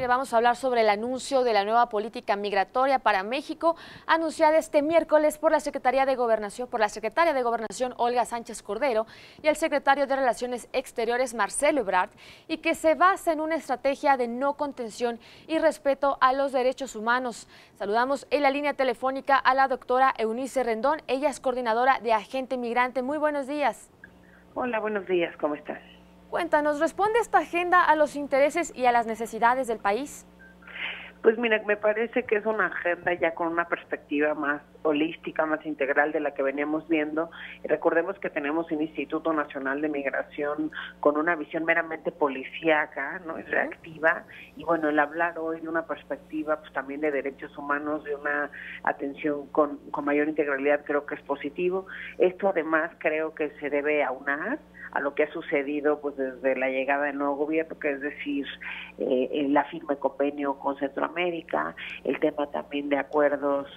Mire, vamos a hablar sobre el anuncio de la nueva política migratoria para México, anunciada este miércoles por la Secretaría de Gobernación, por la Secretaria de Gobernación Olga Sánchez Cordero y el Secretario de Relaciones Exteriores Marcelo Ebrard, y que se basa en una estrategia de no contención y respeto a los derechos humanos. Saludamos en la línea telefónica a la doctora Eunice Rendón, ella es coordinadora de Agente Migrante. Muy buenos días. Hola, buenos días, ¿cómo estás? Cuéntanos, ¿responde esta agenda a los intereses y a las necesidades del país? Pues mira, me parece que es una agenda ya con una perspectiva más holística, más integral de la que veníamos viendo. Y recordemos que tenemos un Instituto Nacional de Migración con una visión meramente policíaca, ¿no? Y reactiva. Y bueno, el hablar hoy de una perspectiva pues también de derechos humanos, de una atención con mayor integralidad, creo que es positivo. Esto además creo que se debe aunar a lo que ha sucedido pues desde la llegada del nuevo gobierno, que es decir, la firma de convenio con Centroamérica, el tema también de acuerdos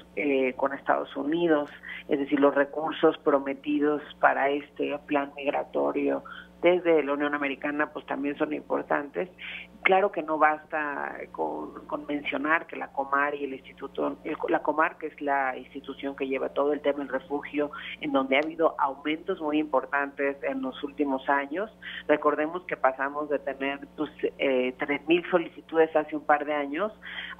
con Estados Unidos, es decir, los recursos prometidos para este plan migratorio desde la Unión Americana pues también son importantes. Claro que no basta con mencionar que la Comar y el Instituto, la Comar, que es la institución que lleva todo el tema del refugio, en donde ha habido aumentos muy importantes en los últimos años. Recordemos que pasamos de tener pues, 3,000 solicitudes hace un par de años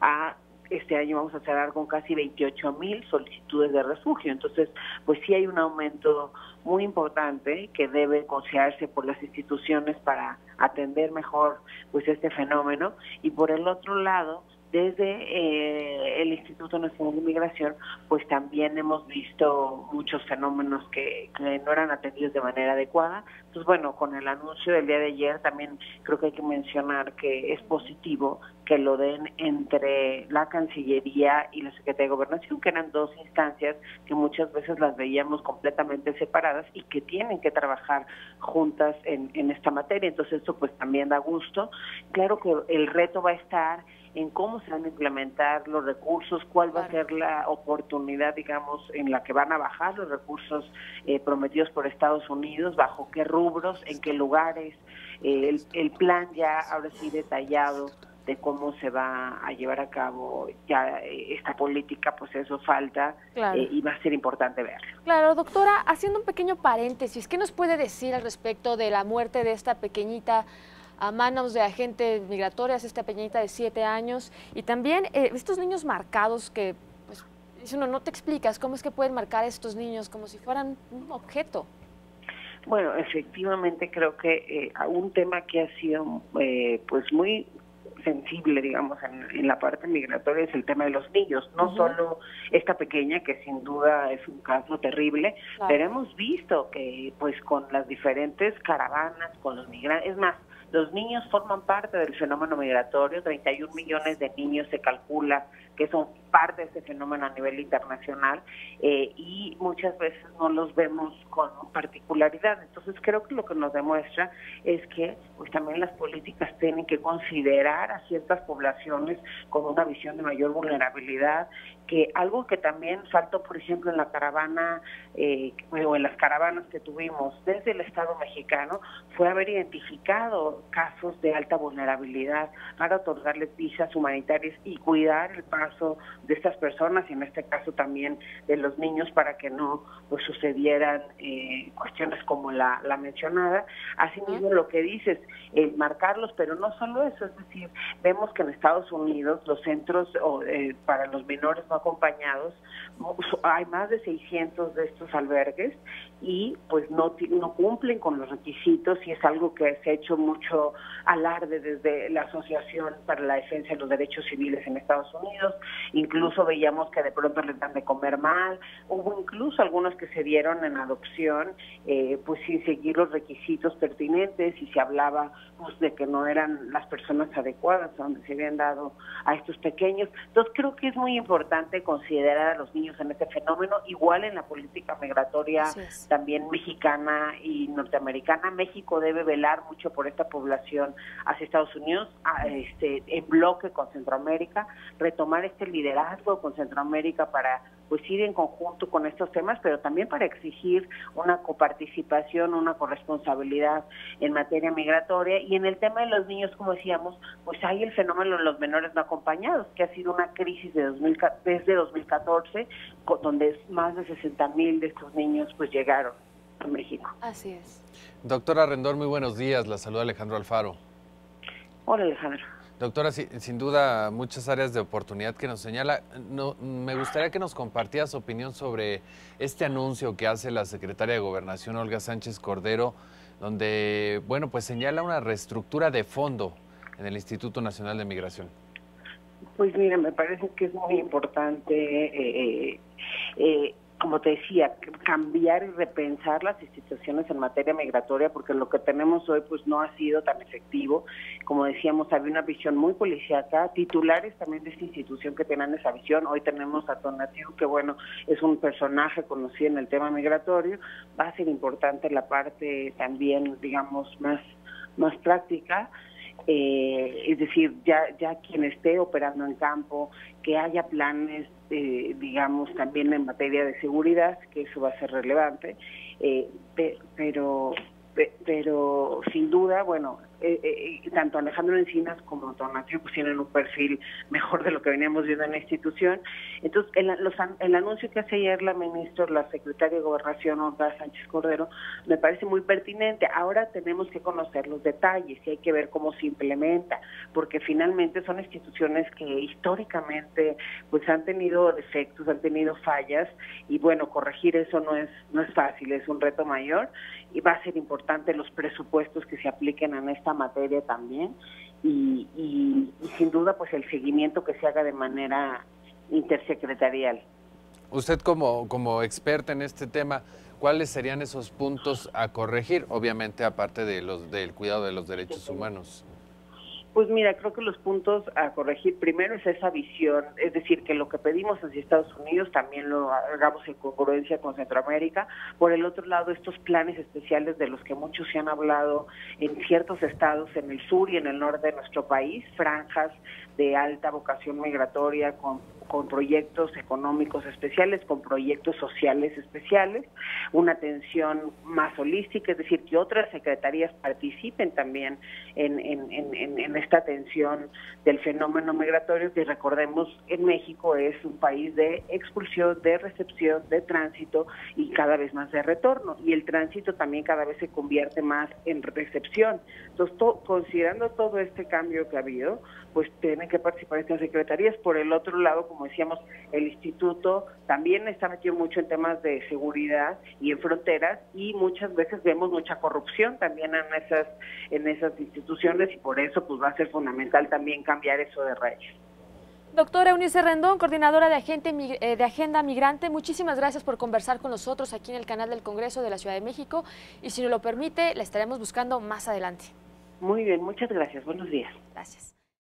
a este año vamos a cerrar con casi 28,000 solicitudes de refugio. Entonces, pues sí hay un aumento muy importante que debe considerarse por las instituciones para atender mejor pues este fenómeno. Y por el otro lado, desde el Instituto Nacional de Migración, pues también hemos visto muchos fenómenos que no eran atendidos de manera adecuada. Entonces, bueno, con el anuncio del día de ayer también creo que hay que mencionar que es positivo que lo den entre la Cancillería y la Secretaría de Gobernación, que eran dos instancias que muchas veces las veíamos completamente separadas y que tienen que trabajar juntas en esta materia. Entonces, esto pues también da gusto. Claro que el reto va a estar en cómo se van a implementar los recursos, cuál va a ser la oportunidad, digamos, en la que van a bajar los recursos prometidos por Estados Unidos, bajo qué rubros, en qué lugares, el plan ya ahora sí detallado de cómo se va a llevar a cabo ya esta política, pues eso falta. Claro. Y va a ser importante verlo. Claro, doctora, haciendo un pequeño paréntesis, ¿qué nos puede decir al respecto de la muerte de esta pequeñita a manos de agentes migratorias, esta pequeñita de 7 años, y también estos niños marcados que, pues, dice uno, no te explicas cómo es que pueden marcar a estos niños como si fueran un objeto? Bueno, efectivamente creo que un tema que ha sido pues muy sensible, digamos, en la parte migratoria es el tema de los niños, no solo esta pequeña, que sin duda es un caso terrible, pero hemos visto que pues con las diferentes caravanas, con los migrantes, es más, los niños forman parte del fenómeno migratorio, 31 millones de niños se calcula que son parte de este fenómeno a nivel internacional y muchas veces no los vemos con particularidad. Entonces creo que lo que nos demuestra es que pues también las políticas tienen que considerar a ciertas poblaciones con una visión de mayor vulnerabilidad, que algo que también faltó, por ejemplo, en la caravana o en las caravanas que tuvimos desde el Estado mexicano, fue haber identificado casos de alta vulnerabilidad para otorgarles visas humanitarias y cuidar el paso de estas personas y en este caso también de los niños para que no pues sucedieran cuestiones como la mencionada. Asimismo, lo que dices, marcarlos, pero no solo eso, es decir, vemos que en Estados Unidos los centros para los menores no acompañados, hay más de 600 de estos albergues y pues no cumplen con los requisitos y es algo que se ha hecho mucho alarde desde la Asociación para la Defensa de los Derechos Civiles en Estados Unidos. Incluso veíamos que de pronto les dan de comer mal, hubo incluso algunos que se dieron en adopción pues sin seguir los requisitos pertinentes y se hablaba pues de que no eran las personas adecuadas donde se habían dado a estos pequeños. Entonces creo que es muy importante considerar a los niños en este fenómeno, igual en la política migratoria también mexicana y norteamericana. México debe velar mucho por esta población hacia Estados Unidos, en bloque con Centroamérica, retomar este liderazgo con Centroamérica para pues ir en conjunto con estos temas, pero también para exigir una coparticipación, una corresponsabilidad en materia migratoria. Y en el tema de los niños, como decíamos, pues hay el fenómeno de los menores no acompañados, que ha sido una crisis desde 2014, donde más de 60,000 de estos niños pues llegaron a México. Así es. Doctora Rendón, muy buenos días. La saluda Alejandro Alfaro. Hola, Alejandro. Doctora, sin duda muchas áreas de oportunidad que nos señala. Me gustaría que nos compartieras su opinión sobre este anuncio que hace la secretaria de Gobernación, Olga Sánchez Cordero, donde, bueno, pues señala una reestructura de fondo en el Instituto Nacional de Migración. Pues mira, me parece que es muy importante, como te decía, cambiar y repensar las instituciones en materia migratoria, porque lo que tenemos hoy pues no ha sido tan efectivo. Como decíamos, había una visión muy policíaca, titulares también de esta institución que tenían esa visión. Hoy tenemos a Tonatiuh, que bueno, es un personaje conocido en el tema migratorio. Va a ser importante la parte también, digamos, más práctica. Es decir, ya quien esté operando en campo, que haya planes, digamos, también en materia de seguridad, que eso va a ser relevante, pero sin duda, bueno, tanto Alejandro Encinas como Tonatiuh pues tienen un perfil mejor de lo que veníamos viendo en la institución. Entonces, el anuncio que hace ayer la secretaria de Gobernación, Olga Sánchez Cordero, me parece muy pertinente. Ahora tenemos que conocer los detalles y hay que ver cómo se implementa, porque finalmente son instituciones que históricamente pues han tenido defectos, han tenido fallas, y bueno, corregir eso no es fácil, es un reto mayor, y va a ser importante los presupuestos que se apliquen en esta materia también, y sin duda pues el seguimiento que se haga de manera intersecretarial. Usted como experta en este tema, ¿cuáles serían esos puntos a corregir? Obviamente aparte del cuidado de los derechos humanos. Pues mira, creo que los puntos a corregir primero es esa visión, es decir, que lo que pedimos hacia Estados Unidos también lo hagamos en congruencia con Centroamérica. Por el otro lado, estos planes especiales de los que muchos se han hablado en ciertos estados en el sur y en el norte de nuestro país, franjas de alta vocación migratoria con proyectos económicos especiales, con proyectos sociales especiales, una atención más holística, es decir, que otras secretarías participen también en esta atención del fenómeno migratorio, que recordemos, en México es un país de expulsión, de recepción, de tránsito y cada vez más de retorno, y el tránsito también cada vez se convierte más en recepción. Entonces, considerando todo este cambio que ha habido, pues tienen que participar estas secretarías. Por el otro lado, como decíamos, el instituto también está metido mucho en temas de seguridad y en fronteras, y muchas veces vemos mucha corrupción también en esas instituciones, y por eso pues va a ser fundamental también cambiar eso de raíz. Doctora Eunice Rendón, coordinadora de Agenda Migrante, muchísimas gracias por conversar con nosotros aquí en el canal del Congreso de la Ciudad de México, y si nos lo permite, la estaremos buscando más adelante. Muy bien, muchas gracias. Buenos días. Gracias.